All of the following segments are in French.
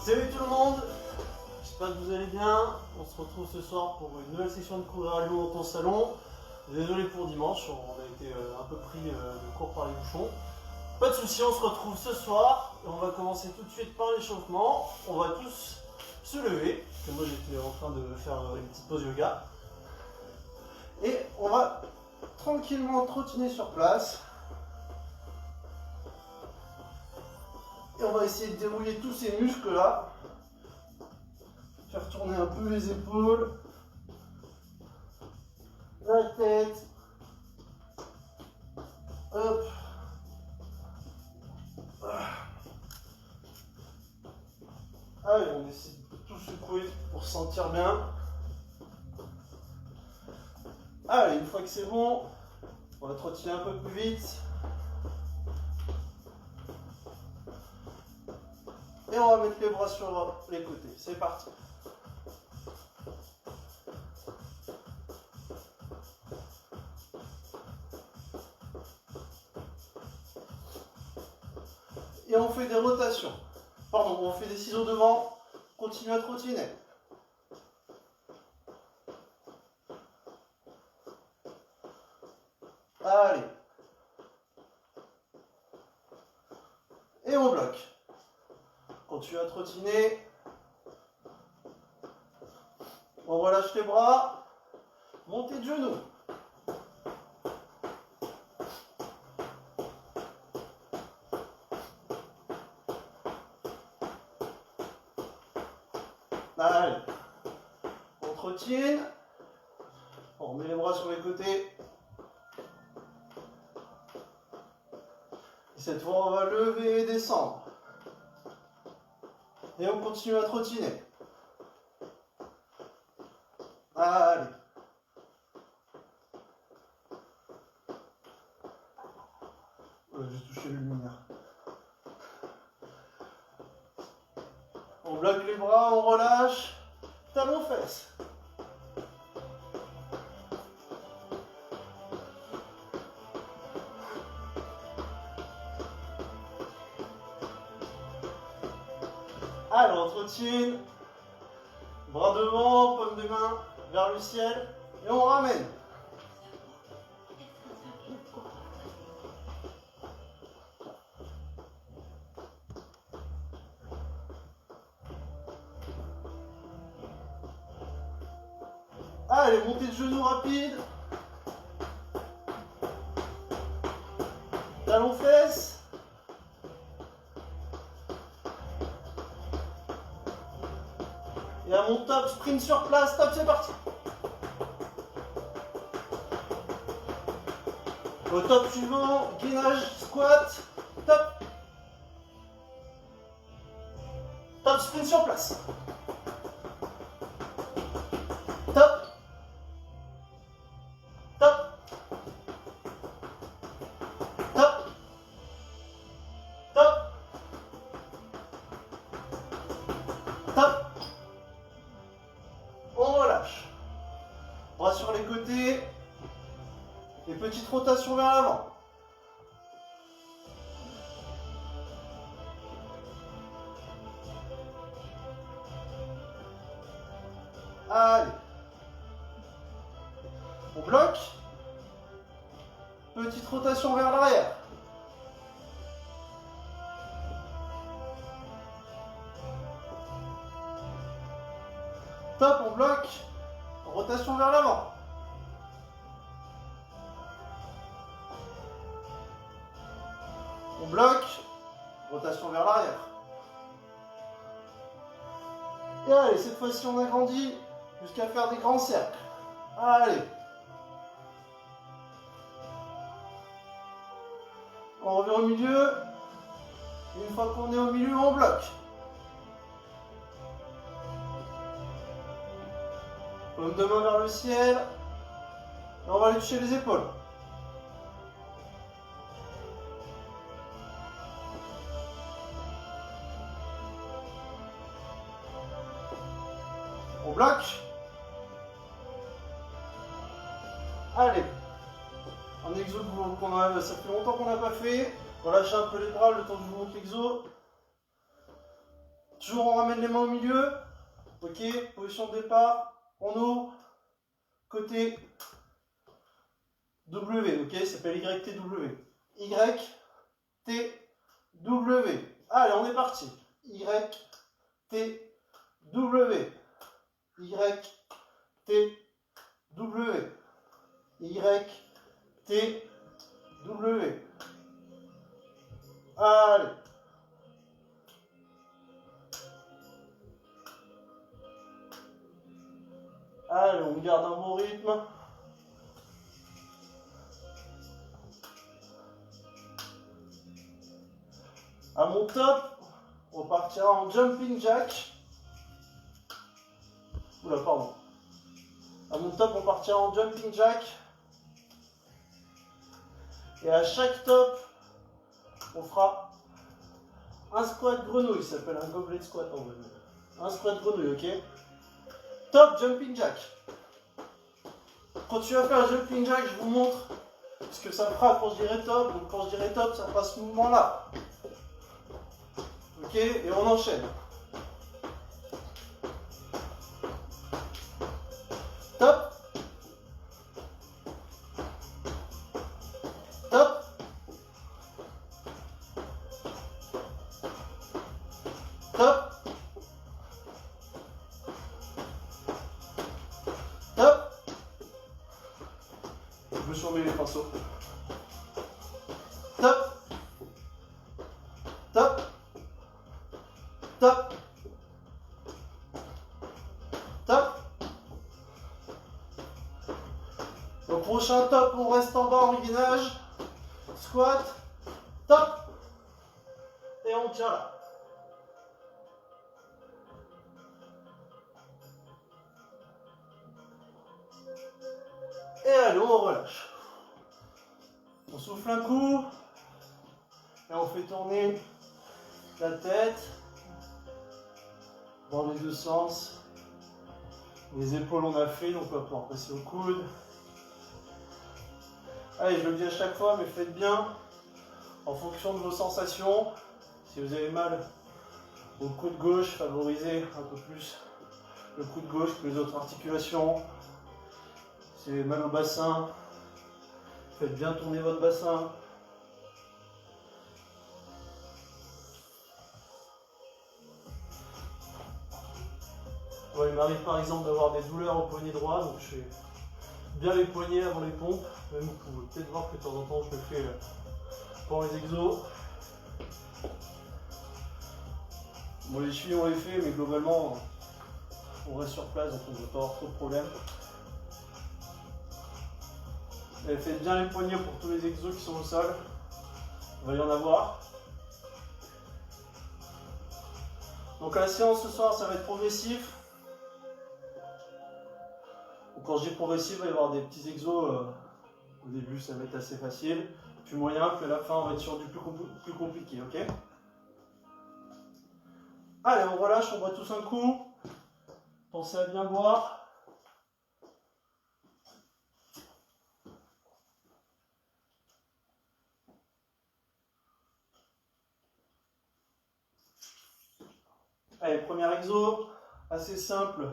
Salut tout le monde, j'espère que vous allez bien. On se retrouve ce soir pour une nouvelle session de cours aéro dans ton salon. Désolé pour dimanche, on a été un peu pris de cours par les bouchons. Pas de soucis, on se retrouve ce soir et on va commencer tout de suite par l'échauffement. On va tous se lever, parce que moi j'étais en train de faire une petite pause yoga. Et on va tranquillement trottiner sur place. Et on va essayer de dérouiller tous ces muscles là. Faire tourner un peu les épaules, la tête. Hop. Allez, on essaie de tout secouer pour se sentir bien. Allez, une fois que c'est bon, on va trottiner un peu plus vite. Et on va mettre les bras sur les côtés. C'est parti. Et on fait des rotations. Pardon, on fait des ciseaux devant. Continue à trottiner. Allez. Et on bloque. Continue à trottiner. On relâche les bras. Montée de genoux. Allez. On trottine. On remet les bras sur les côtés. Et cette fois, on va lever et descendre. Et on continue à trottiner. Allez. J'ai touché le lumière. On bloque les bras, on relâche. Talons fesses. Allez, on trottine. Bras devant, paume de main vers le ciel. Et on ramène. Allez, montée de genoux rapide. Talons fesses. Et à mon top, sprint sur place, top, c'est parti. Au top suivant, gainage, squat, top. Top, sprint sur place. Top. Top. Top. Top. Top. On relâche. Bras sur les côtés. Et petite rotation vers l'avant. Allez. On bloque. Petite rotation vers l'arrière. Top, on bloque. Rotation vers l'avant. On bloque. Rotation vers l'arrière. Et allez, cette fois-ci on agrandit jusqu'à faire des grands cercles. Allez. On revient au milieu. Et une fois qu'on est au milieu, on bloque. Paume de main vers le ciel. Et on va aller toucher les épaules. On bloque. Allez. Un exo ça fait longtemps qu'on n'a pas fait. On lâche un peu les bras le temps que je vous montre l'exo. Toujours on ramène les mains au milieu. Ok, position de départ. On ouvre. Côté W, ok, ça s'appelle YTW. YTW. Allez, on est parti. YTW. YTW. YTW. Allez. Allez, on garde un bon rythme. À mon top, on partira en jumping jack. Oula, pardon. À mon top, on partira en jumping jack. Et à chaque top, on fera un squat grenouille. Ça s'appelle un goblet squat en vrai. Un squat grenouille, ok? Top jumping jack. Quand tu vas faire un jumping jack, je vous montre ce que ça fera quand je dirai top. Donc quand je dirai top, ça fera ce mouvement-là. Ok? Et on enchaîne. Top. Top. Top. Top. Je me surveille les pinceaux. Top. Top. Top. Top. Au prochain top, on reste en bas en gainage. Squat. Top. Et on tient là. Et allez, on relâche. On souffle un coup. Et on fait tourner la tête dans les deux sens. Les épaules on a fait, donc on va pouvoir passer au coude. Allez, je le dis à chaque fois, mais faites bien en fonction de vos sensations. Si vous avez mal au coude gauche, favorisez un peu plus le coude gauche que les autres articulations. Si vous avez mal au bassin, faites bien tourner votre bassin. Ouais, il m'arrive par exemple d'avoir des douleurs au poignet droit, donc je fais bien les poignets avant les pompes. Même vous pouvez peut-être voir que de temps en temps je le fais pour les exos. Bon, les chevilles on les fait, mais globalement on reste sur place, donc on ne va pas avoir trop de problèmes. Et faites bien les poignets pour tous les exos qui sont au sol. Il va y en avoir. Donc la séance ce soir, ça va être progressif. Donc, quand je dis progressif, il va y avoir des petits exos. Au début, ça va être assez facile. Puis moyen, puis à la fin, on va être sur du plus compliqué, ok? Allez, on relâche, on boit tous un coup. Pensez à bien boire. Allez, premier exo, assez simple,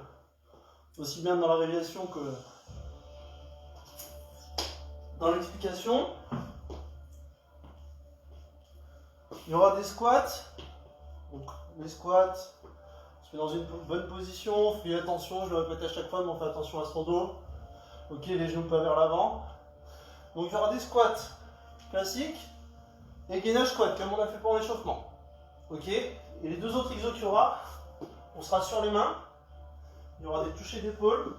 aussi bien dans la réalisation que dans l'explication. Il y aura des squats. Donc les squats, on se met dans une bonne position, on fait attention, je le répète à chaque fois, mais on fait attention à son dos. Ok, les genoux pas vers l'avant. Donc il y aura des squats classiques et gainage squat, comme on a fait pour l'échauffement. Ok, et les deux autres exos qu'il y aura, on sera sur les mains, il y aura des touchés d'épaule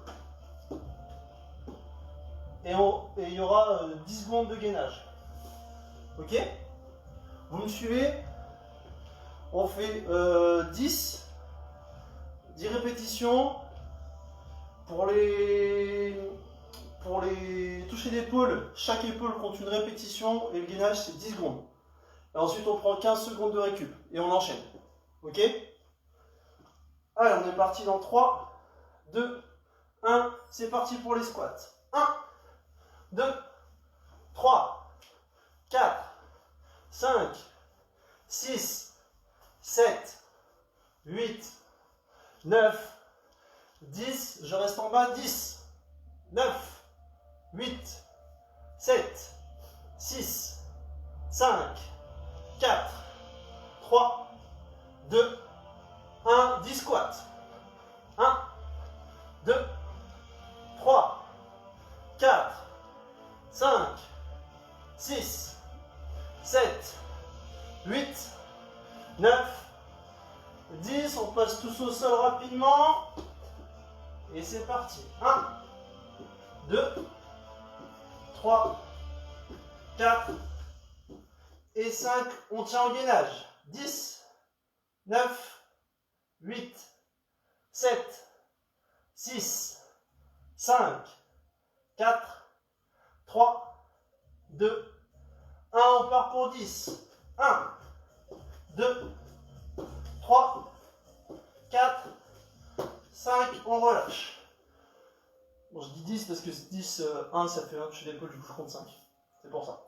et il y aura 10 secondes de gainage. Ok, vous me suivez? On fait 10 répétitions. Pour les touchés d'épaule, chaque épaule compte une répétition et le gainage c'est 10 secondes. Et ensuite on prend 15 secondes de récup et on enchaîne. Ok? Allez, on est parti dans 3, 2, 1. C'est parti pour les squats. 1, 2, 3, 4, 5, 6, 7, 8, 9, 10, je reste en bas, 10, 9, 8, 7, 6, 5, 4, 3, 2, 1, 10 squats. 1, 2, 3, 4, 5, 6, 7, 8, 9, 10. On passe tous au sol rapidement. Et c'est parti. 1, 2, 3, 4 et 5. On tient en gainage. 10, 9, 8, 7, 6, 5, 4, 3, 2, 1. On part pour 10. 1, 2, 3, 4, 5. On relâche. Bon, je dis 10 parce que 10, 1, ça fait un toucher d'épaule, du coup je compte 5. C'est pour ça.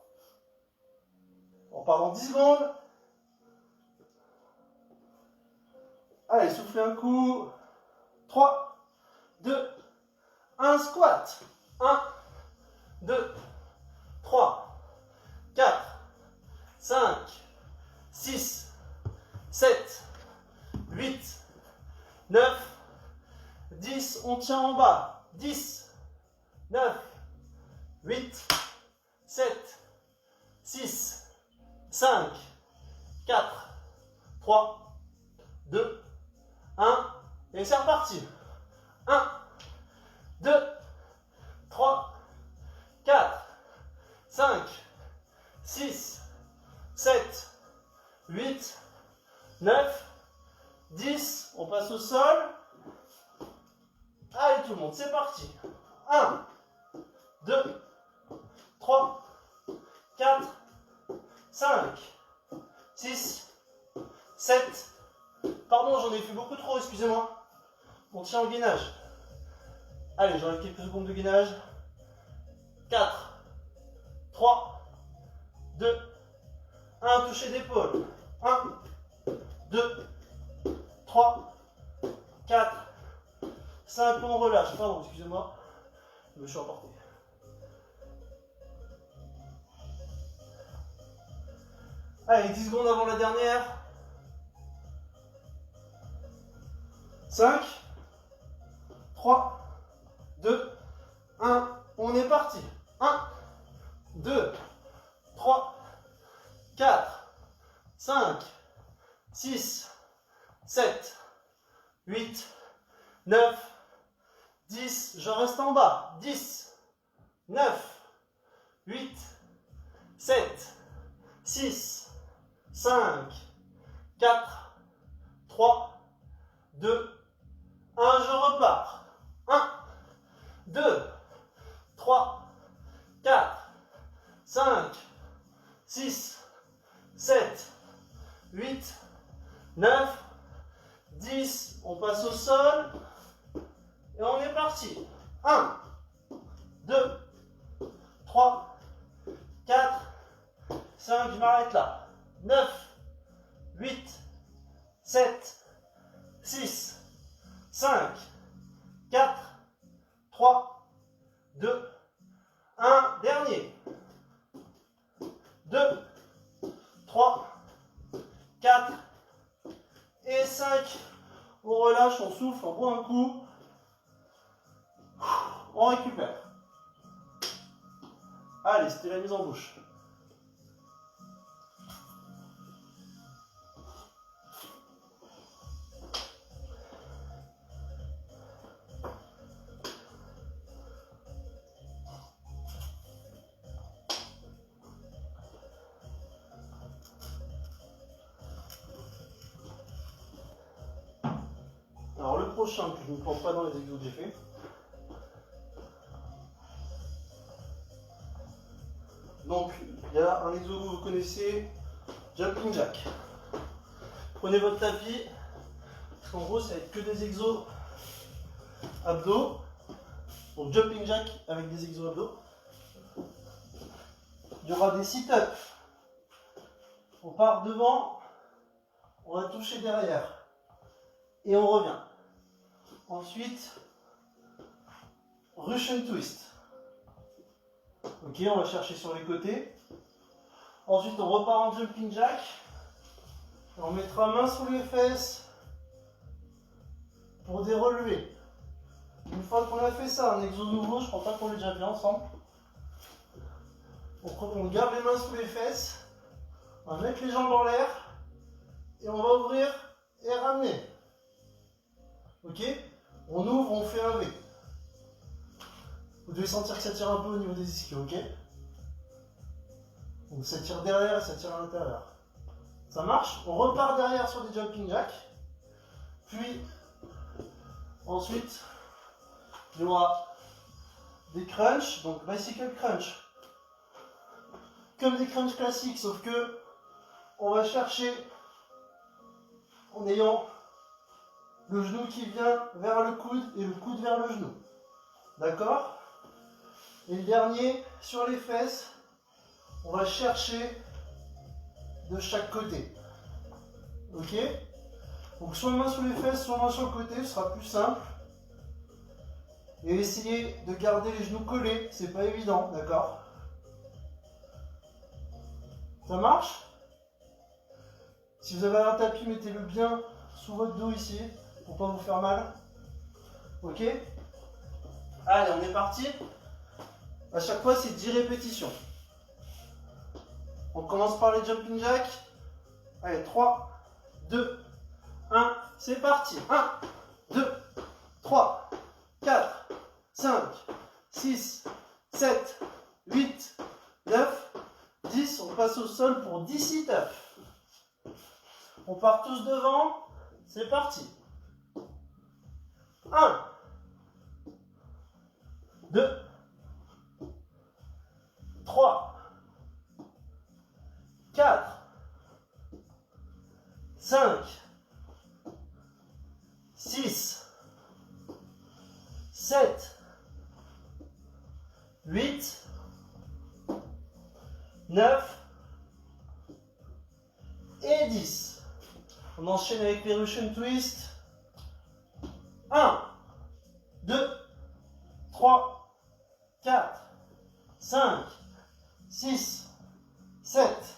On part dans 10 secondes. Allez, soufflez un coup. 3, 2, 1, squat. 1, 2, 3, 4, 5, 6, 7, 8, 9, 10. On tient en bas. 10, 9, 8, 7, 6, 5, 4, 3, 2, 1. Et c'est reparti. 1, 2, 3, 4, 5, 6, 7, 8, 9, 10. On passe au sol. Allez tout le monde, c'est parti. 1, 2, 3, 4, 5, 6, 7. Pardon, j'en ai fait beaucoup trop, excusez-moi. On tient en gainage. Allez, j'enlève quelques secondes de gainage. 4, 3, 2, 1. Toucher d'épaule. 1, 2, 3, 4, 5. On relâche. Pardon, excusez-moi. Je me suis emporté. Allez, 10 secondes avant la dernière. 5, 3, 2, 1. On est parti. 1, 2, 3, 4, 5, 6, 7, 8, 9, 10. Je reste en bas. 10, 9, 8, 7, 6, 5, 4, 3, 2, 1. Je repars. 1, 2, 3, 4, 5, 6, 7, 8, 9, 10. On passe au sol. Et on est parti. 1, 2, 3, 4, 5. Je m'arrête là. 9, 8, 7, 6, 5, 4, 3, 2, 1. Dernier. 2, 3, 4 et 5. On relâche, on souffle, on boit un coup. On récupère. Allez, c'était la mise en bouche. Alors le prochain, que je ne plante pas dans les exos que j'ai fait. Donc, il y a un exo que vous connaissez, Jumping Jack. Prenez votre tapis, parce qu'en gros, ça va être que des exos abdos. Donc, Jumping Jack avec des exos abdos. Il y aura des sit-ups. On part devant, on va toucher derrière. et on revient. Ensuite, Russian twist. Ok, on va chercher sur les côtés. Ensuite, on repart en jumping jack. Et on mettra main sous les fesses pour des relevés. Une fois qu'on a fait ça, un exo nouveau, je crois pas qu'on l'ait déjà fait ensemble. On garde les mains sous les fesses. On va mettre les jambes en l'air. Et on va ouvrir et ramener. Ok? On ouvre, on fait un V. Vous devez sentir que ça tire un peu au niveau des ischios, ok? Donc ça tire derrière et ça tire à l'intérieur. Ça marche? On repart derrière sur des jumping jacks. Puis, ensuite, il y aura des crunchs, donc bicycle crunch. Comme des crunchs classiques, sauf que on va chercher en ayant le genou qui vient vers le coude et le coude vers le genou. D'accord? Et le dernier, sur les fesses, on va chercher de chaque côté. Ok? Donc soit main sous les fesses, soit main sur le côté, ce sera plus simple. Et essayez de garder les genoux collés, c'est pas évident, d'accord? Ça marche? Si vous avez un tapis, mettez-le bien sous votre dos ici, pour pas vous faire mal. Ok? Allez, on est parti. À chaque fois, c'est 10 répétitions. On commence par les jumping jacks. Allez, 3, 2, 1, c'est parti. 1, 2, 3, 4, 5, 6, 7, 8, 9, 10. On passe au sol pour 10 sit-ups. On part tous devant. C'est parti. 1, 2, 3, 4, 5, 6, 7, 8, 9 et 10. On enchaîne avec les Russian twist. 1, 2, 3, 4, 5, 6, 7,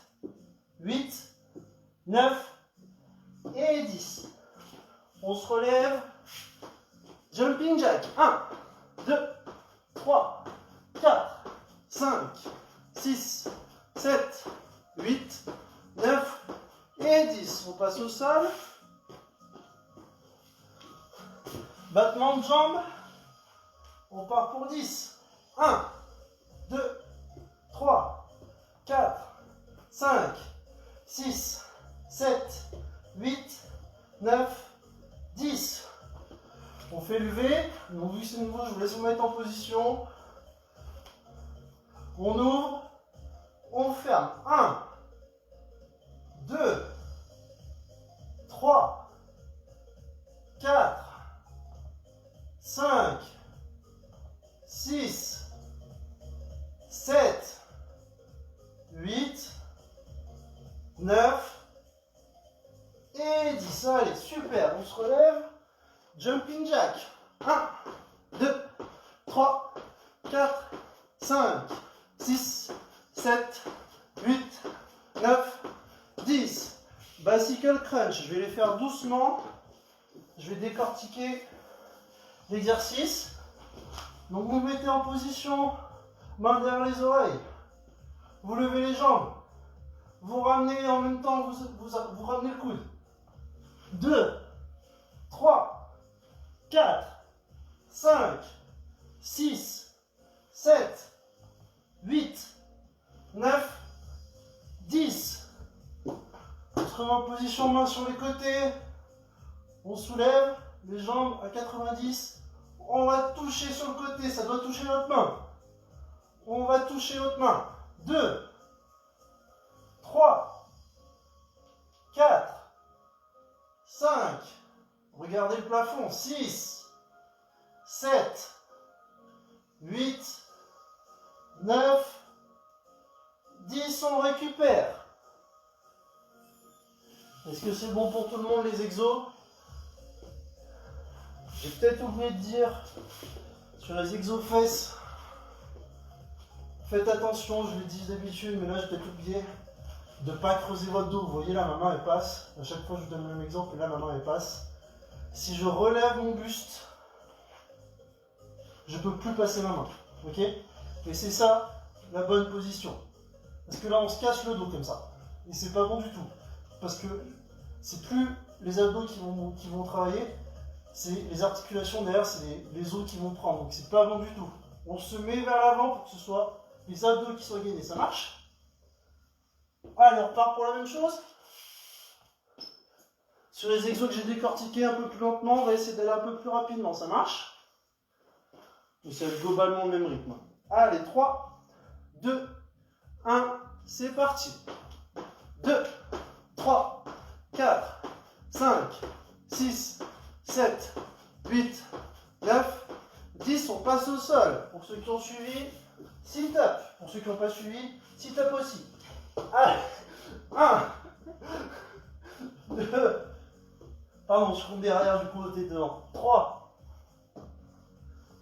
8, 9 et 10. On se relève. Jumping jack. 1, 2, 3, 4, 5, 6, 7, 8, 9 et 10. On passe au sol. Battement de jambes. On part pour 10. 1, 2, 3, 4, 5, 6, 7, 8, 9, 10. On fait le V. Donc, vu que c'est nouveau, je vous laisse vous mettre en position. On ouvre. On ferme. 1, 2, 3, 4, 5, 6, 7, 8, 9 et 10. Allez, super. On se relève. Jumping jack. 1, 2, 3, 4, 5, 6, 7, 8, 9, 10. Bicycle crunch. Je vais les faire doucement. Je vais décortiquer l'exercice. Donc vous mettez en position, main derrière les oreilles. Vous levez les jambes. Vous ramenez en même temps, vous ramenez le coude. 2, 3, 4, 5, 6, 7, 8, 9, 10. On se remet en position, main sur les côtés. On soulève les jambes à 90. On va toucher sur le côté, ça doit toucher notre main. On va toucher l'autre main. 2, 3, 4, 5. Regardez le plafond. 6, 7, 8, 9, 10. On récupère. Est-ce que c'est bon pour tout le monde les exos? J'ai peut-être oublié de dire sur les exo-fesses, faites attention, je le dis d'habitude, mais là j'ai peut-être oublié de ne pas creuser votre dos. Vous voyez là, ma main elle passe. À chaque fois je vous donne le même exemple, et là ma main elle passe. Si je relève mon buste, je ne peux plus passer ma main. Ok? Et c'est ça la bonne position. Parce que là on se cache le dos comme ça. Et c'est pas bon du tout. Parce que c'est plus les abdos qui vont travailler, c'est les articulations derrière, c'est les os qui vont prendre. Donc c'est pas bon du tout. On se met vers l'avant pour que ce soit les abdos qui soient gainés. Ça marche? Allez, on repart pour la même chose. Sur les exos que j'ai décortiqués un peu plus lentement, on va essayer d'aller un peu plus rapidement. Ça marche? C'est globalement le même rythme. Allez, 3, 2, 1, c'est parti. 2, 3, 4, 5, 6, 7, 8, 9, 10. On passe au sol. Pour ceux qui ont suivi, sit up. Pour ceux qui n'ont pas suivi, sit up aussi. Allez, 1, 2, pardon, je compte derrière, du coup, t'es devant. 3,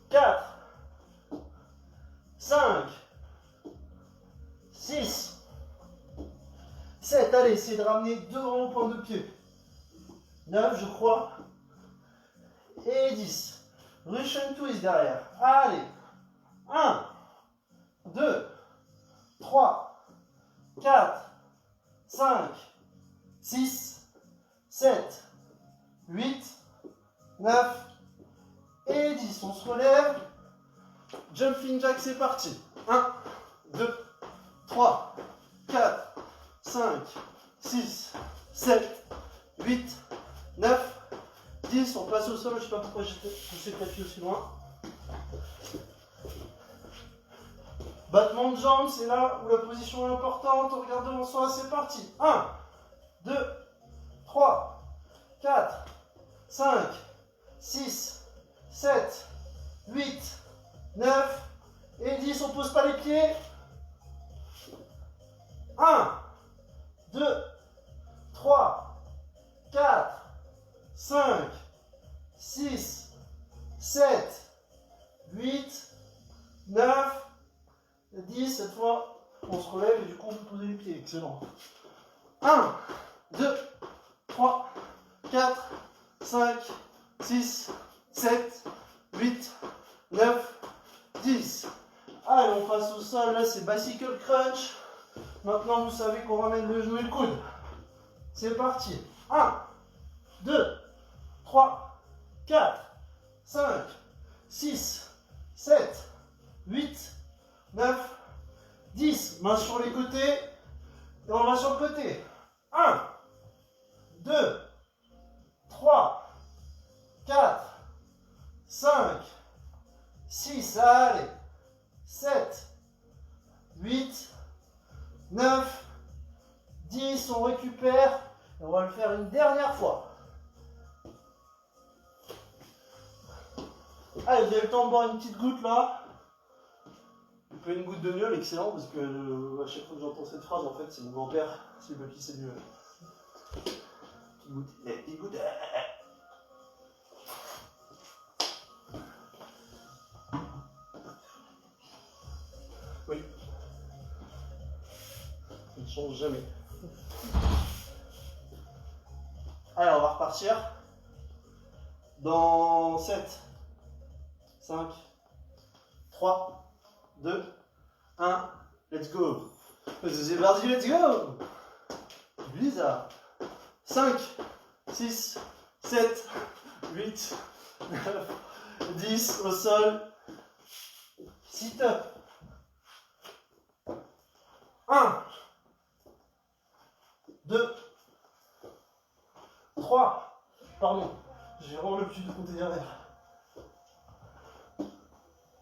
4, 5, 6, 7. Allez, essayez de ramener devant le point de pied. 9, je crois. Et 10. Russian twist derrière. Allez. 1, 2, 3, 4, 5, 6, 7, 8, 9 et 10. On se relève. Jumping jack, c'est parti. 1, 2, 3, 4, 5, 6, 7, 8, 9, 10. On passe au sol. Je ne sais pas pourquoi je sais pas aussi loin. Battement de jambes, c'est là où la position est importante. On regarde devant soi, c'est parti. 1, 2, 3, 4, 5, 6, 7, 8, 9 et 10. On ne pose pas les pieds. 1, 2, 3, 4, 5, 6, 7, 8, 9, 10. Cette fois, on se relève et du coup, on peut poser les pieds. Excellent. 1, 2, 3, 4, 5, 6, 7, 8, 9, 10. Allez, on passe au sol. Là, c'est bicycle crunch. Maintenant, vous savez qu'on ramène le genou et le coude. C'est parti. 1, 2, 3, 4, 5, 6, 7, 8, 9, 10. Main sur les côtés. Et on va sur le côté. 1, 2, 3, 4, 5, 6, allez, 7, 8, 9, 10, on récupère, et on va le faire une dernière fois. Allez, vous avez le temps de boire une petite goutte là. Vous pouvez une goutte de miel, excellent, parce que à chaque fois que j'entends cette phrase, en fait, c'est mon grand-père, c'est le qui c'est mieux. Petite goutte, petite goutte. Oui. Ça ne change jamais. Allez, on va repartir. Dans 7, 5, 3, 2, 1, let's go. C'est parti, let's go. Bizarre. 5, 6, 7, 8, 9, 10 au sol. Sit up. 1, 2, 3, pardon, j'ai vraiment l'habitude de compter derrière.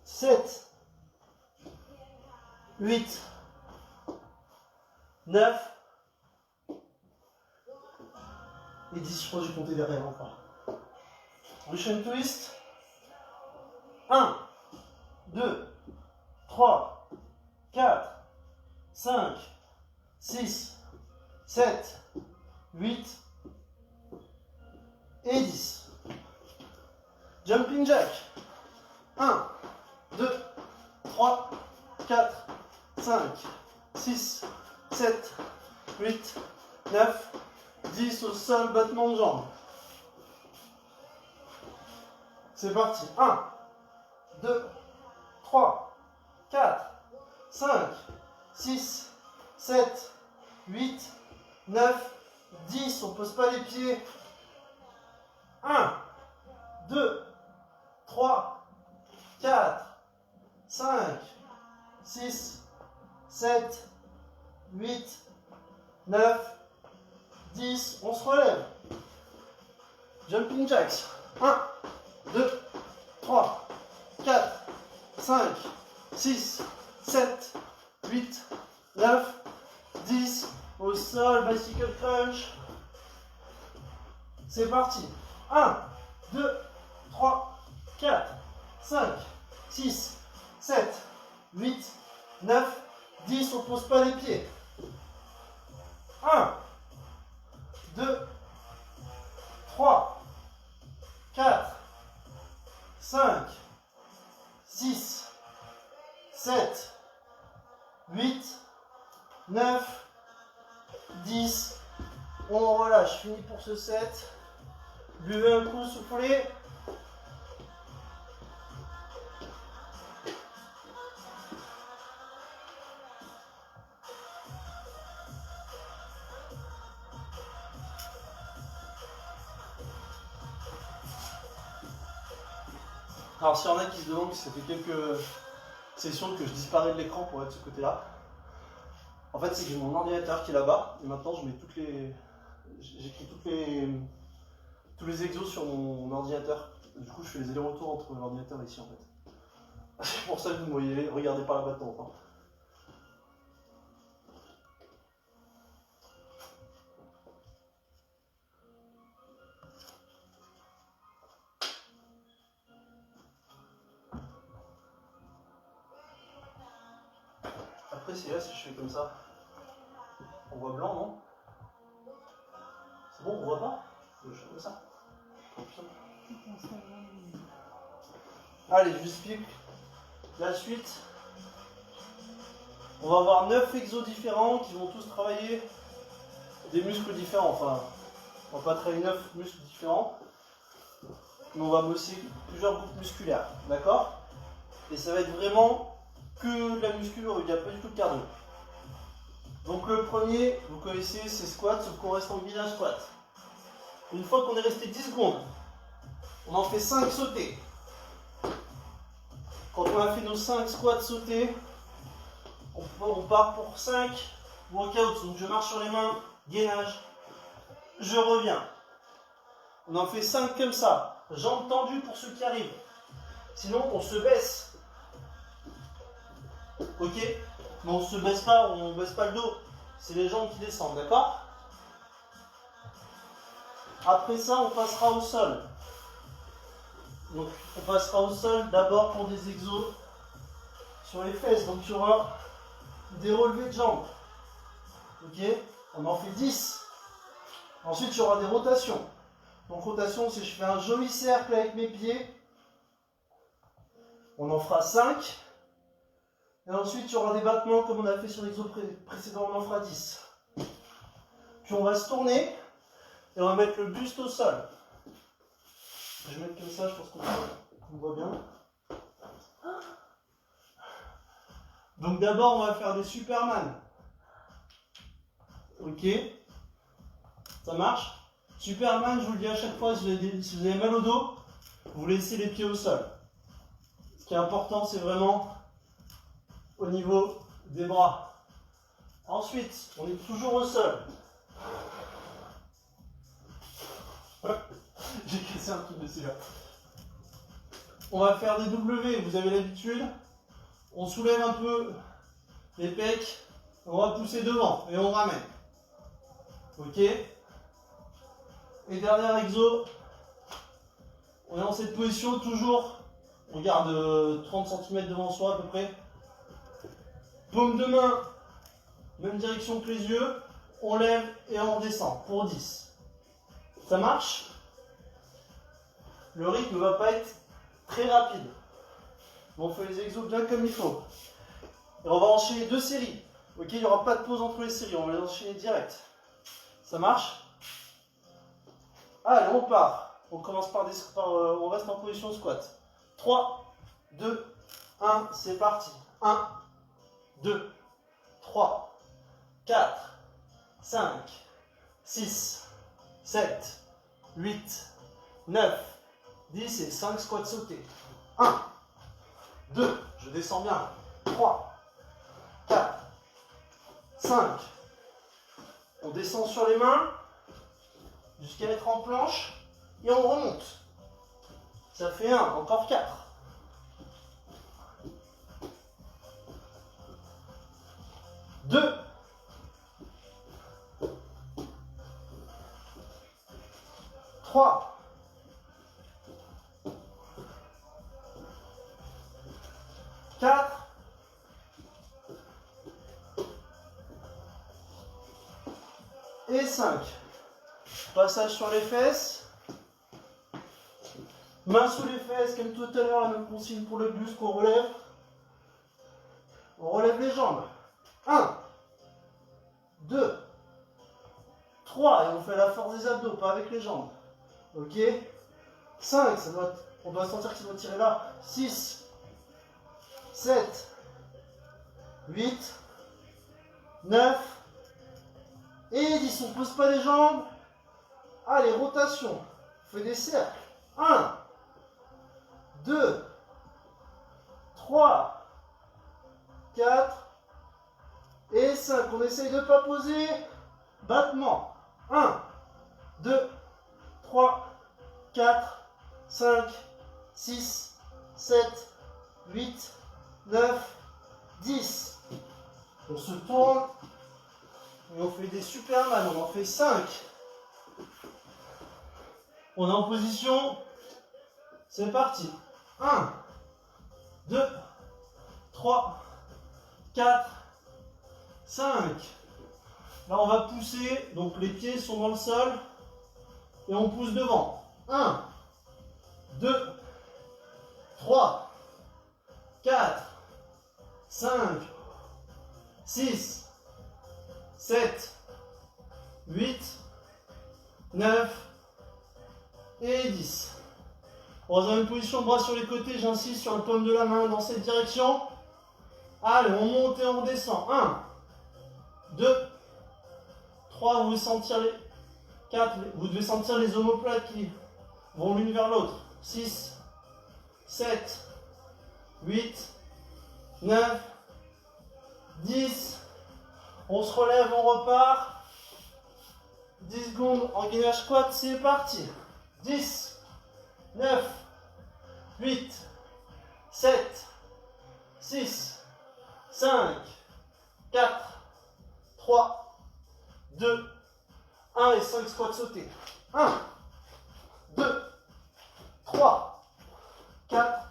7, 8, 9 et 10, je crois que j'ai compté derrière encore. Russian twist. 1, 2, 3, 4, 5, 6, 7, 8 et 10. Jumping jack. 1, 2, 3, 4, 5, 6, 7, 8, 9, 10 au sol, battement de jambes. C'est parti. 1, 2, 3, 4, 5, 6, 7, 8, 9, 10. On ne pose pas les pieds. 1, 2, 3, 4, 5, 6, 7, 8, 9, 10. On se relève. Jumping jacks. 1, 2, 3, 4, 5, 6, 7, 8, 9, 10. Au sol, bicycle crunch. C'est parti. 1, 2, 3, 4, 5, 6, 7, 8, 9, 10. On ne pose pas les pieds. 1, 2, 3, 4, 5, 6, 7, 8, 9, 10. On relâche. Fini pour ce set. Buvez un coup, soufflez. Alors s'il y en a qui se demandent si ça fait quelques sessions que je disparais de l'écran pour être de ce côté-là, en fait c'est que j'ai mon ordinateur qui est là-bas et maintenant je mets j'écris tous les exos sur mon ordinateur. Du coup je fais les allers-retours entre l'ordinateur et ici en fait. C'est pour ça que vous me voyez, regardez par là-bas de temps en temps. Après c'est là si je fais comme ça. On voit blanc, non? C'est bon, on voit pas? Je fais comme ça. Allez, je vous explique la suite. On va avoir 9 exos différents qui vont tous travailler des muscles différents. Enfin, on va pas travailler 9 muscles différents, mais on va bosser plusieurs groupes musculaires. D'accord? Et ça va être vraiment que de la musculature, il n'y a pas du tout de cardio. Donc le premier, vous connaissez, c'est squat, sauf qu'on reste en guidage squat. Une fois qu'on est resté 10 secondes, on en fait 5 sautés. Quand on a fait nos 5 squats sautés, on part pour 5 workouts. Donc je marche sur les mains, gainage, je reviens. On en fait 5 comme ça, jambes tendues pour ceux qui arrivent. Sinon on se baisse. Ok? Mais on ne se baisse pas, on ne baisse pas le dos. C'est les jambes qui descendent, d'accord? Après ça, on passera au sol. Donc, on passera au sol d'abord pour des exos sur les fesses. Donc, il y aura des relevés de jambes. Ok? On en fait 10. Ensuite, il y aura des rotations. Donc, rotation, c'est je fais un joli cercle avec mes pieds. On en fera 5. Et ensuite, il y aura des battements comme on a fait sur l'exo précédent, on en fera 10. Puis on va se tourner et on va mettre le buste au sol. Je vais mettre comme ça, je pense qu'on voit bien. Donc d'abord, on va faire des Superman. Ok? Ça marche? Superman, je vous le dis à chaque fois, si vous avez mal au dos, vous laissez les pieds au sol. Ce qui est important, c'est vraiment au niveau des bras. Ensuite, on est toujours au sol. J'ai cassé un truc dessus là. On va faire des W, vous avez l'habitude. On soulève un peu les pecs, on va pousser devant et on ramène. Ok? Et dernier exo, on est dans cette position toujours. On garde 30 cm devant soi à peu près. Paume de main, même direction que les yeux. On lève et on redescend pour 10. Ça marche? Le rythme ne va pas être très rapide. On fait les exos bien comme il faut. Et on va enchaîner 2 séries. Ok, il n'y aura pas de pause entre les séries, on va les enchaîner direct. Ça marche? Allez, on part. On commence on reste en position squat. 3, 2, 1, c'est parti. 1, 2, 3, 4, 5, 6, 7, 8, 9, 10 et 5 squats sautés. 1, 2, je descends bien. 3, 4, 5. On descend sur les mains jusqu'à être en planche et on remonte. Ça fait 1, encore 4. 2. 3. 4. Et 5. Passage sur les fesses. Main sous les fesses, comme tout à l'heure, la même consigne pour le buste qu'on relève. On relève les jambes. 1, 2, 3. Et on fait la force des abdos, pas avec les jambes. Ok? 5, on doit sentir qu'il doit tirer là. 6, 7, 8, 9 et 10. On ne pose pas les jambes. Allez, rotation. On fait des cercles. 1, 2, 3, 4 et 5. On essaye de ne pas poser. Battement. 1, 2, 3, 4, 5, 6, 7, 8, 9, 10. On se tourne et on fait des Superman. On en fait 5. On est en position. C'est parti. 1, 2, 3, 4, 5. Là, on va pousser. Donc, les pieds sont dans le sol. Et on pousse devant. 1, 2, 3, 4, 5, 6, 7, 8, 9 et 10. On va dans une position de bras sur les côtés, j'insiste sur le paume de la main dans cette direction. Allez, on monte et on redescend. 1, 2, 3, vous devez sentir les 4, vous devez sentir les omoplates qui vont l'une vers l'autre. 6, 7, 8, 9, 10. On se relève, on repart. 10 secondes en gainage squat, c'est parti. 10, 9, 8, 7, 6, 5, 4, 3, 2, 1 et 5 squats sautés. 1, 2, 3, 4,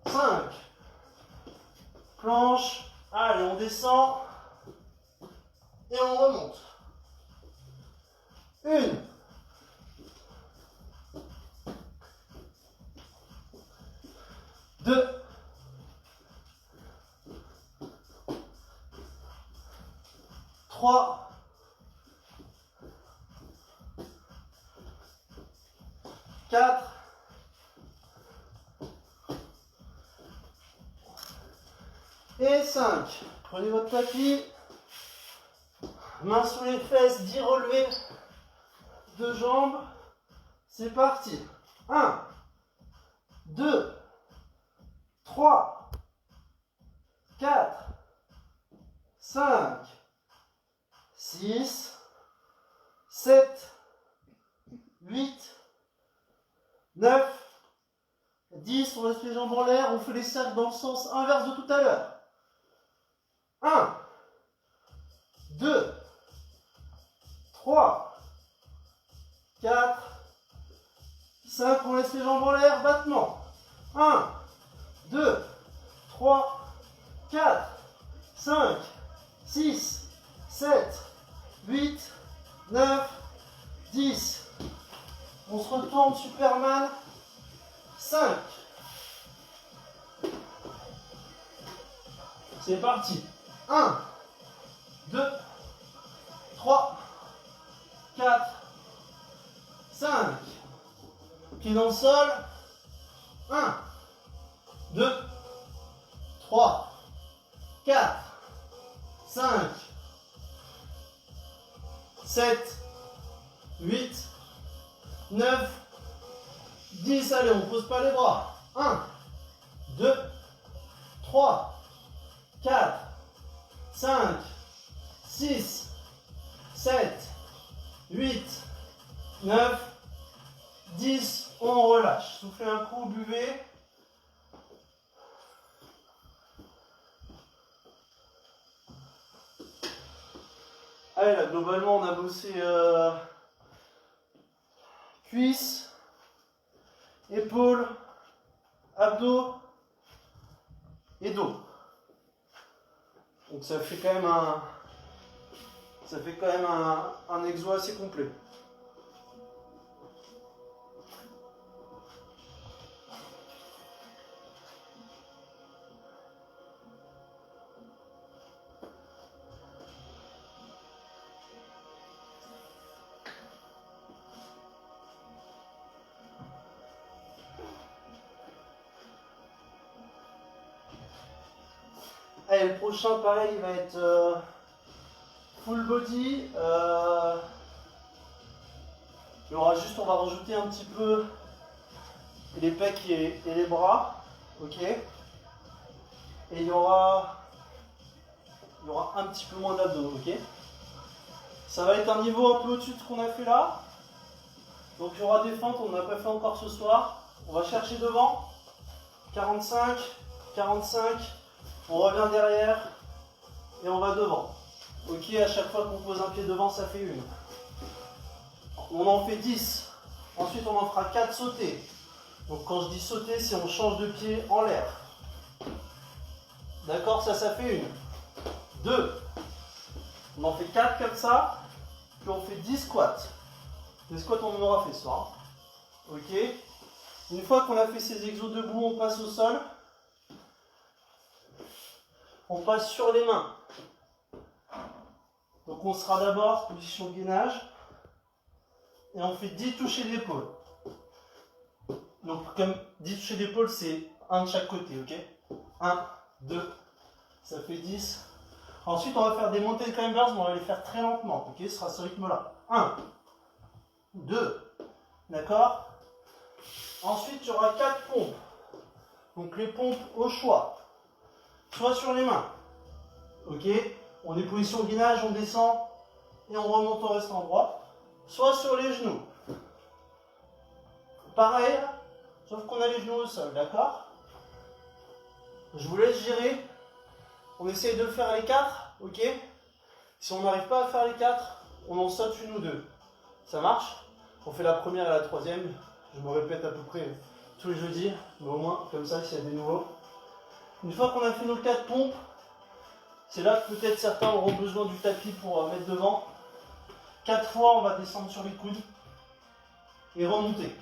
5. Planche. Allez, on descend. Et on remonte. 1, 2, 3, 4, et 5. Prenez votre tapis. Main sous les fesses, 10 relevés de jambes. C'est parti. 1, 2, 3, 4, 5, 6, 7, 8, 9, 10. On laisse les jambes en l'air. On fait les cercles dans le sens inverse de tout à l'heure. 1, 2, 3, 4, 5, on laisse les jambes en l'air, battement. 1, 2, 3, 4, 5, 6, 7, 8, 9, 10. On se retourne, Superman. 5, C'est parti. 1, 2, 3, 4, 5. Pied dans le sol. 1, 2, 3, 4, 5, 7, 8, 9, 10. Allez, on ne pose pas les bras. 1, 2, 3, 4, 5, 6, 7, 8, 9, 10. On relâche. Soufflez un coup, buvez. Allez, là, globalement, on a bossé cuisses, épaules, abdos et dos. Donc ça fait quand même un exo assez complet. Allez, le prochain, pareil, il va être full body. Il y aura juste, on va rajouter un petit peu les pecs et les bras. Ok. Et il y aura un petit peu moins d'abdos. Ok. Ça va être un niveau un peu au-dessus de ce qu'on a fait là. Donc il y aura des feintes, on n'a pas fait encore ce soir. On va chercher devant. 45, 45. On revient derrière et on va devant. Ok, à chaque fois qu'on pose un pied devant, ça fait une. On en fait 10. Ensuite, on en fera 4 sautés. Donc quand je dis sauter, c'est on change de pied en l'air. D'accord, ça fait une. 2. On en fait 4 comme ça. Puis on fait 10 squats. Les squats, on en aura fait ce soir. Ok. Une fois qu'on a fait ces exos debout, on passe au sol. On passe sur les mains. Donc on sera d'abord position de gainage. Et on fait 10 touchés d'épaule. Donc comme 10 touchés d'épaule, c'est un de chaque côté, ok. 1, 2, ça fait 10. Ensuite on va faire des montées de climbers, mais on va les faire très lentement, ok. Ce sera ce rythme-là. 1, 2, d'accord. Ensuite il y aura 4 pompes. Donc les pompes au choix. Soit sur les mains, ok. On est position de gainage, on descend et on remonte en restant droit. Soit sur les genoux. Pareil, sauf qu'on a les genoux au sol, d'accord. Je vous laisse gérer. On essaye de faire les 4, ok. Si on n'arrive pas à faire les 4, on en saute une ou deux. Ça marche. On fait la première et la troisième. Je me répète à peu près tous les jeudis, mais au moins, comme ça, s'il y a des nouveaux. Une fois qu'on a fait nos 4 pompes, c'est là que peut-être certains auront besoin du tapis pour mettre devant. 4 fois, on va descendre sur les coudes et remonter.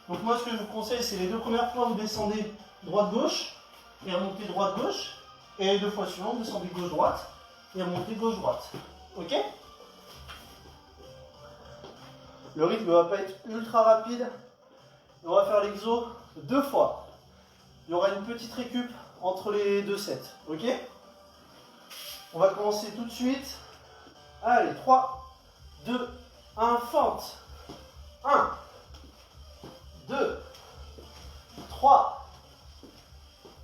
Donc moi, ce que je vous conseille, c'est les 2 premières fois, vous descendez droite-gauche et remontez droite-gauche. Et les 2 fois suivantes, vous descendez gauche-droite et remontez gauche-droite. Ok? Le rythme ne va pas être ultra rapide. On va faire l'exo 2 fois. Il y aura une petite récup entre les 2 sets. Ok? On va commencer tout de suite. Allez, 3, 2, 1, fente. 1, 2, 3,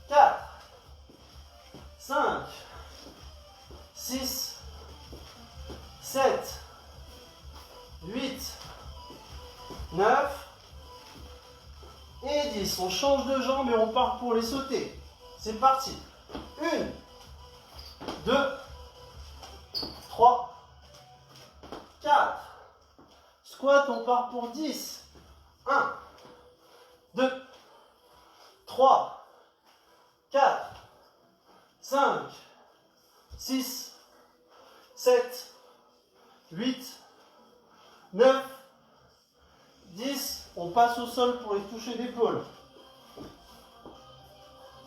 4, 5, 6, 7, 8, 9 et 10. On change de jambe et on part pour les sauter. C'est parti. 1, 2, 3, 4. Squat, on part pour 10. 1, 2, 3, 4, 5, 6, 7, 8, 9, 10. On passe au sol pour les toucher d'épaule.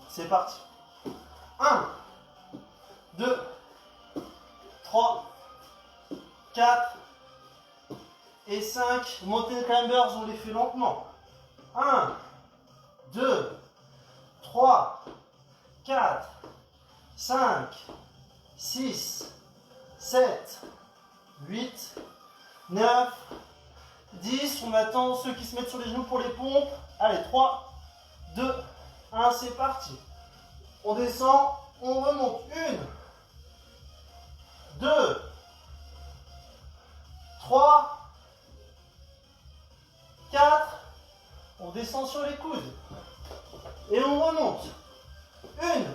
C'est parti. 1, 2, 3, 4 et 5. Mountain climbers, on les fait lentement. 1, 2, 3, 4, 5, 6, 7, 8, 9, 10. On attend ceux qui se mettent sur les genoux pour les pompes. Allez, 3, 2, 1, c'est parti. On descend, on remonte. 1, 2, 3, 4. On descend sur les coudes. Et on remonte. 1,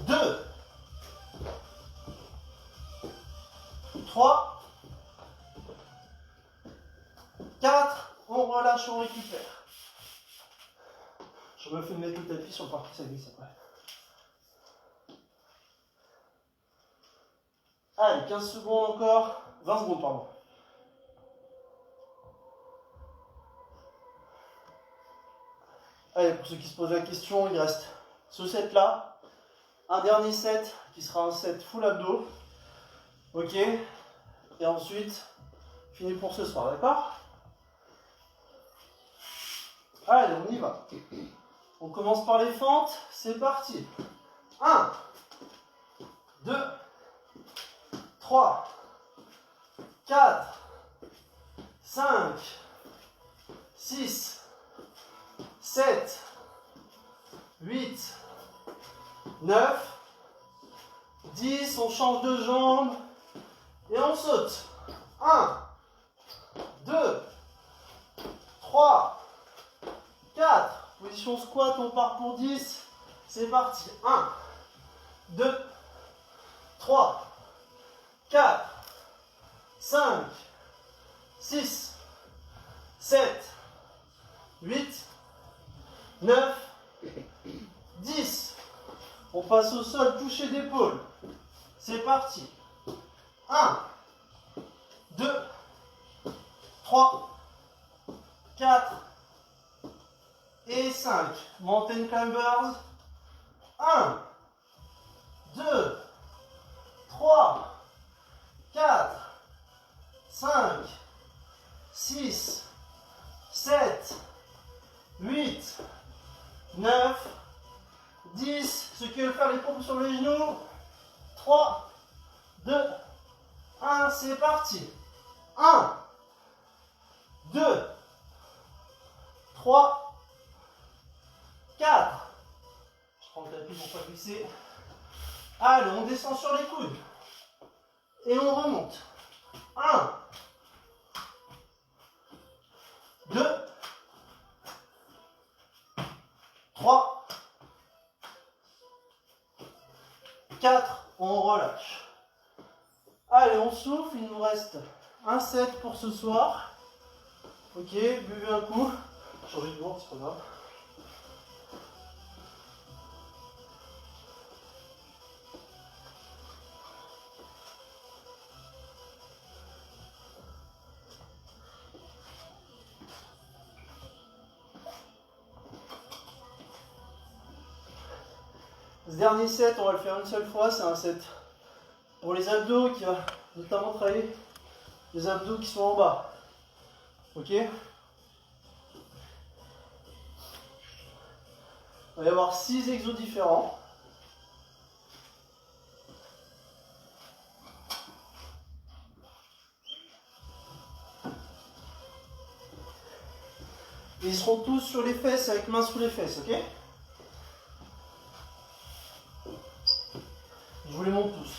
2, 3, 4. On relâche, on récupère. Je me fais mettre le tapis sur le parquet, ça glisse après. Allez, 15 secondes encore. 20 secondes, pardon. Allez, pour ceux qui se posent la question, il reste ce set-là. Un dernier set qui sera un set full abdos. Ok. Et ensuite, fini pour ce soir, d'accord? Allez, on y va. On commence par les fentes. C'est parti. 1, 2, 3, 4, 5, 6, 7, 8, 9, 10. On change de jambe et on saute. 1, 2, 3, 4. Position squat, on part pour 10. C'est parti. 1, 2, 3, 4, 5, 6, 7, 8, 9, 10. On passe au sol, toucher d'épaule. C'est parti. 1, 2, 3, 4 et 5. Mountain climbers. 1, 2, 3, 4, 5, 6, 7, 8, 9, 10. Ceux qui veulent faire les pompes sur les genoux. 3, 2, 1, c'est parti. 1, 2, 3, 4. Je prends le tapis pour pas glisser. Allez, on descend sur les coudes. Et on remonte. 1, 2, 3, 4. On relâche. Allez, on souffle. Il nous reste un set pour ce soir. Ok, buvez un coup. Changez de gourde, c'est pas grave. Ce dernier set, on va le faire une seule fois. C'est un set pour les abdos qui va notamment travailler les abdos qui sont en bas. Ok? Il va y avoir 6 exos différents. Et ils seront tous sur les fesses, avec main sous les fesses, ok? Je vous les montre tous.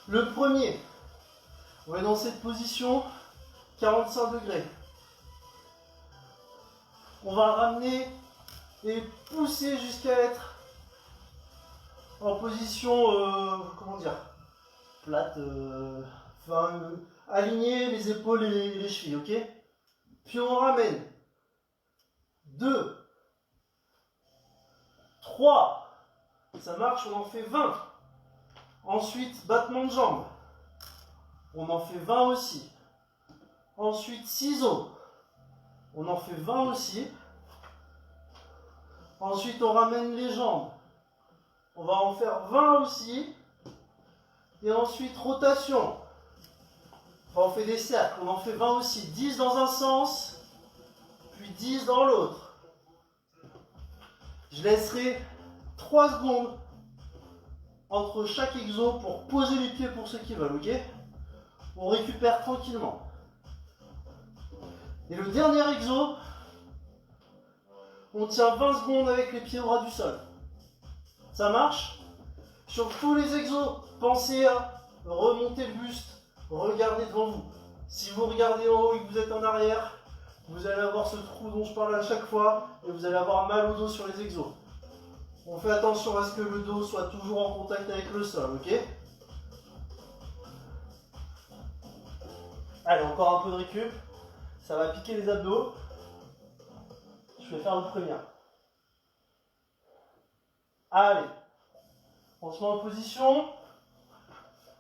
Le premier, on est dans cette position, 45 degrés. On va ramener et pousser jusqu'à être en position, comment dire, plate, aligner les épaules et les chevilles, ok? Puis on ramène 2, 3, ça marche, on en fait 20. Ensuite, battement de jambes, on en fait 20 aussi. Ensuite, ciseaux, on en fait 20 aussi. Ensuite, on ramène les jambes. On va en faire 20 aussi. Et ensuite, rotation. Enfin, on fait des cercles. On en fait 20 aussi. 10 dans un sens, puis 10 dans l'autre. Je laisserai 3 secondes entre chaque exo pour poser les pieds pour ceux qui veulent, ok? On récupère tranquillement. Et le dernier exo, on tient 20 secondes avec les pieds au ras du sol. Ça marche? Sur tous les exos, pensez à remonter le buste, regardez devant vous. Si vous regardez en haut et que vous êtes en arrière, vous allez avoir ce trou dont je parle à chaque fois et vous allez avoir mal au dos sur les exos. On fait attention à ce que le dos soit toujours en contact avec le sol, ok? Allez, encore un peu de récup. Ça va piquer les abdos. Je vais faire une première. Allez. On se met en position.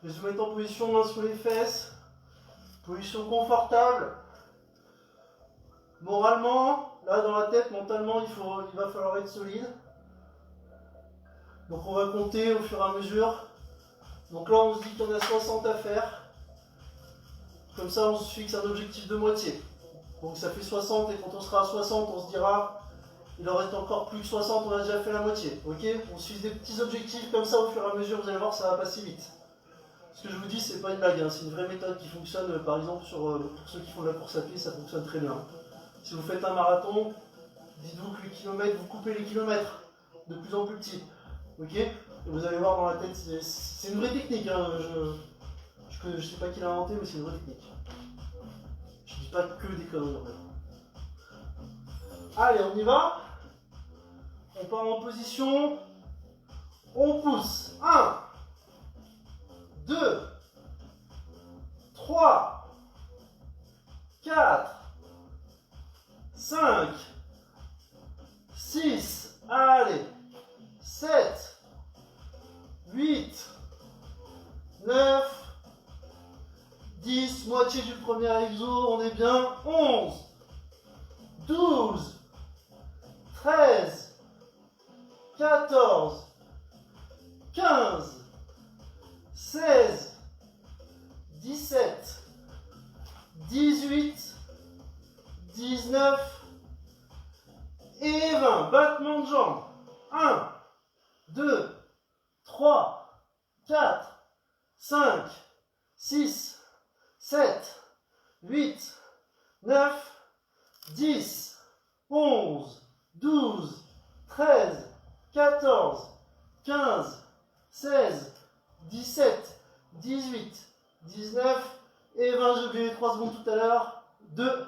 Je vais se mettre en position, main sur les fesses. Position confortable. Moralement, là dans la tête, mentalement, il va falloir être solide. Donc on va compter au fur et à mesure. Donc là on se dit qu'il y en a 60 à faire. Comme ça on se fixe un objectif de moitié. Donc ça fait 60 et quand on sera à 60 on se dira il en reste encore plus que 60, on a déjà fait la moitié. Ok? On se fixe des petits objectifs comme ça au fur et à mesure, vous allez voir ça va passer vite. Ce que je vous dis c'est pas une blague, hein. C'est une vraie méthode qui fonctionne par exemple pour ceux qui font de la course à pied, ça fonctionne très bien. Si vous faites un marathon, dites-vous que les kilomètres, vous coupez les kilomètres de plus en plus petits. Ok? Et vous allez voir dans la tête, c'est une vraie technique. Hein. Je sais pas qui l'a inventé, mais c'est une vraie technique. Je dis pas que des conneries en fait. Allez, on y va. On part en position. On pousse. 1, 2, 3, 4, 5, 6, allez, 7, 8, 9, 10, moitié du premier exo, on est bien, 11, 12, 13, 14, 15, 16, 17, 18, 19 et 20. Battement de jambes. 1, 2, 3, 4, 5, 6, 7, 8, 9, 10, 11, 12, 13, 14, 15, 16, 17, 18, 19 et 20. J'ai oublié les 3 secondes tout à l'heure. 2,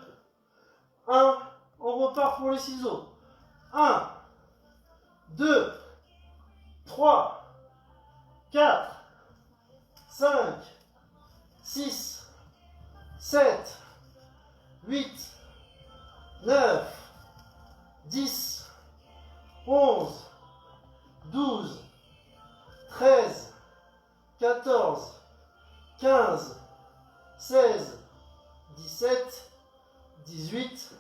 1, on repart pour les ciseaux. 1, 2, 3, 4, 5, 6, 7, 8, 9, 10, 11, 12, 13, 14, 15, 16, 17, 18,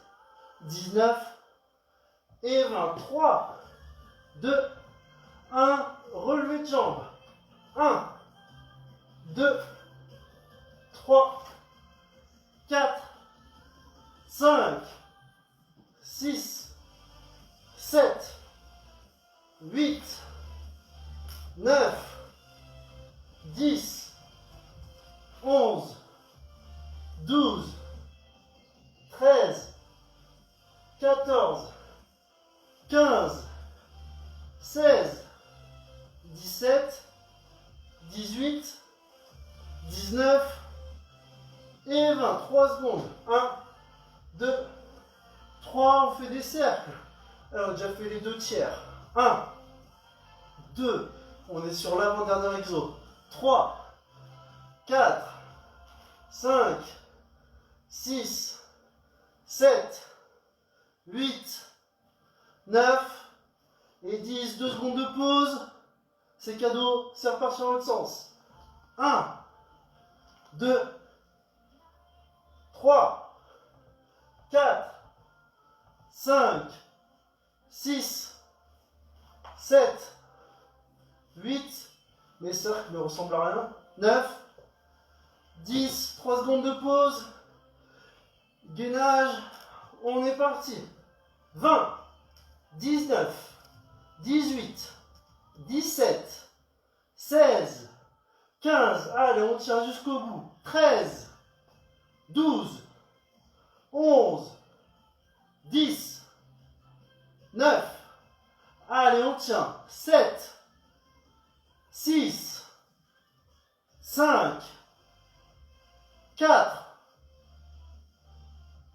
19 et 20. 3, 2, 1, relevé de jambes. 1, 2, 3, 4, 5, 6, 7, 8, 9, 10, 11, 12, 13, 14, 15, 16, 17, 18, 19 et 20. 3 secondes. 1, 2, 3. On fait des cercles. Alors, on a déjà fait les 2 tiers. 1, 2. On est sur l'avant-dernier exo. 3, 4, 5, 6, 7, 8, 9 et 10. 2 secondes de pause. C'est cadeau. C'est reparti dans l'autre sens. 1, 2, 3, 4, 5, 6, 7, 8, mes cercles ne ressemblent à rien, 9, 10, 3 secondes de pause, gainage, on est parti, 20, 19, 18, 17, 16, 15, allez, on tire jusqu'au bout, 13, 12, 11, 10, 9, allez, on tient, 7, 6, 5, 4,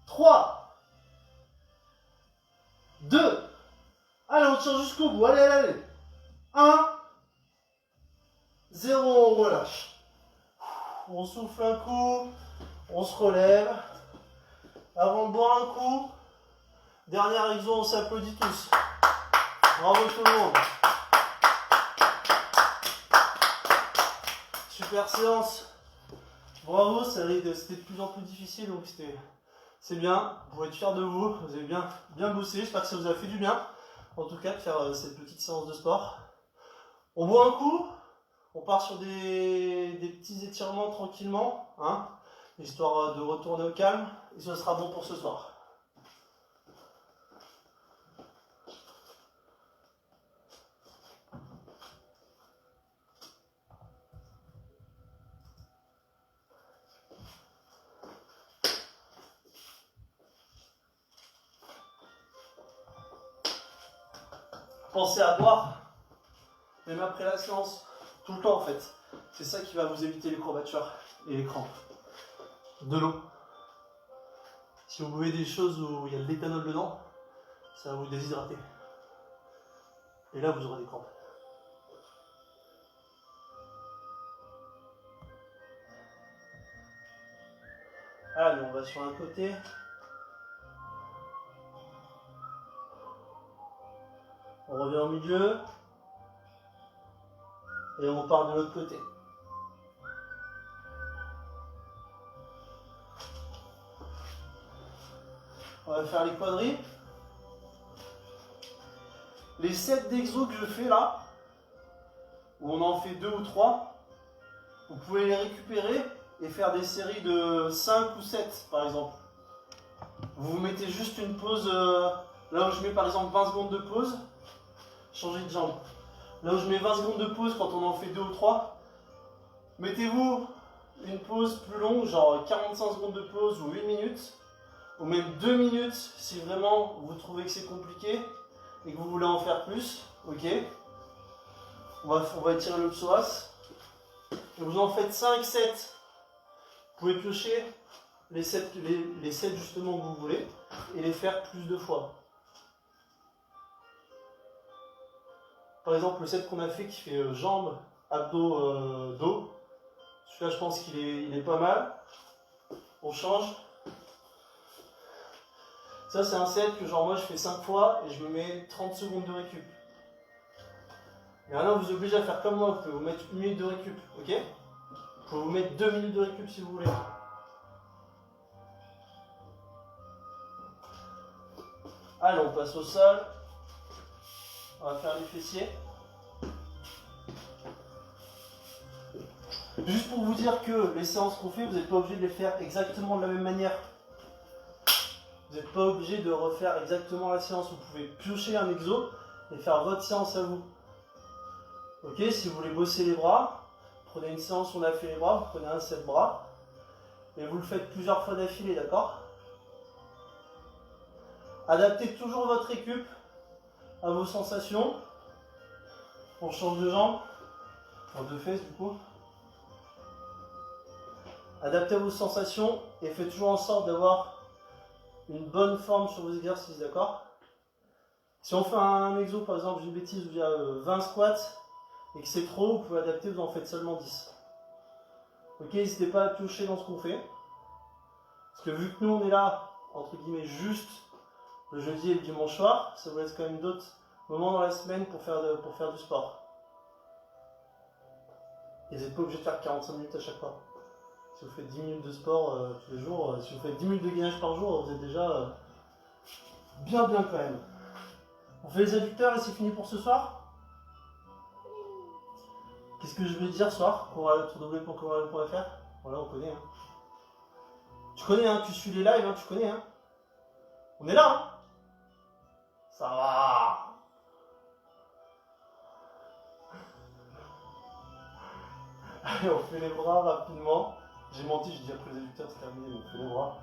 3, 2, allez, on tire jusqu'au bout, allez, allez, allez, 1, 0, on relâche. On souffle un coup, on se relève. Avant de boire un coup, dernier exo, on s'applaudit tous. Bravo tout le monde. Super séance. Bravo, c'était de plus en plus difficile, donc c'est bien. Vous pouvez être fiers de vous. Vous avez bien bossé. J'espère que ça vous a fait du bien. En tout cas, de faire cette petite séance de sport. On boit un coup. On part sur des petits étirements tranquillement, hein, histoire de retourner au calme. Et ce sera bon pour ce soir. Pensez à boire, même après la séance, tout le temps en fait. C'est ça qui va vous éviter les courbatures et les crampes. De l'eau. Si vous buvez des choses où il y a de l'éthanol dedans, ça va vous déshydrater. Et là, vous aurez des crampes. Allez, on va sur un côté. On revient au milieu. Et on part de l'autre côté. On va faire les quadris. Les 7 d'exo que je fais là, où on en fait 2 ou 3, vous pouvez les récupérer et faire des séries de 5 ou 7 par exemple. Vous vous mettez juste une pause, là où je mets par exemple 20 secondes de pause, changez de jambe. Là où je mets 20 secondes de pause quand on en fait 2 ou 3, mettez-vous une pause plus longue, genre 45 secondes de pause ou 1 minute, ou même 2 minutes si vraiment vous trouvez que c'est compliqué et que vous voulez en faire plus, ok. On va étirer le psoas. Et vous en faites 5, 7. Vous pouvez piocher les 7 justement que vous voulez et les faire plus de fois. Par exemple, le set qu'on a fait qui fait jambes, abdos, dos. Celui-là, je pense qu'il est pas mal. On change. Ça, c'est un set que genre moi je fais 5 fois et je me mets 30 secondes de récup. Mais maintenant, vous obligez à faire comme moi. Vous pouvez vous mettre 1 minute de récup, ok? Vous pouvez vous mettre 2 minutes de récup si vous voulez. Allez, on passe au sol. On va faire les fessiers. Juste pour vous dire que les séances qu'on fait, vous n'êtes pas obligé de les faire exactement de la même manière. Vous n'êtes pas obligé de refaire exactement la séance. Vous pouvez piocher un exo et faire votre séance à vous. Ok, si vous voulez bosser les bras, prenez une séance où on a fait les bras, vous prenez un set bras et vous le faites plusieurs fois d'affilée, d'accord? Adaptez toujours votre récup à vos sensations. On change de jambe, en 2 fesses du coup. Adaptez vos sensations et faites toujours en sorte d'avoir une bonne forme sur vos exercices, d'accord? Si on fait un exo, par exemple, j'ai une bêtise où il y a 20 squats et que c'est trop, vous pouvez adapter, vous en faites seulement 10. Ok, n'hésitez pas à piocher dans ce qu'on fait. Parce que vu que nous on est là, entre guillemets, juste le jeudi et le dimanche soir, ça vous laisse quand même d'autres moments dans la semaine pour faire du sport. Et vous n'êtes pas obligé de faire 45 minutes à chaque fois. Si vous faites 10 minutes de sport tous les jours, si vous faites 10 minutes de gainage par jour, vous êtes déjà bien quand même. On fait les adducteurs et c'est fini pour ce soir. Qu'est-ce que je vais dire ce soir? www.coralon.fr. Voilà, on connaît. Hein. Tu connais, hein, tu suis les lives, hein, tu connais. Hein. On est là, hein. Ça va. Allez, on fait les bras rapidement. J'ai menti, j'ai dit après les adducteurs, c'est terminé, mais on fait les bras.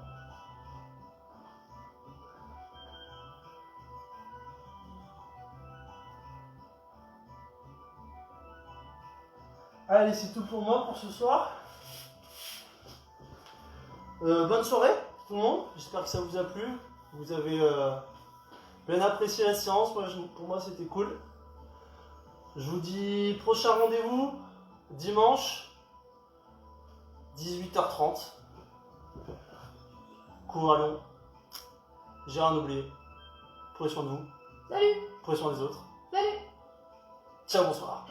Allez, c'est tout pour moi pour ce soir. Bonne soirée, tout le monde. J'espère que ça vous a plu. Vous avez bien apprécié la séance. Pour moi, c'était cool. Je vous dis prochain rendez-vous dimanche 18h30. Cours à Lyon. J'ai rien oublié. Prenez soin de vous. Salut. Prenez soin des autres. Salut. Ciao, bonsoir.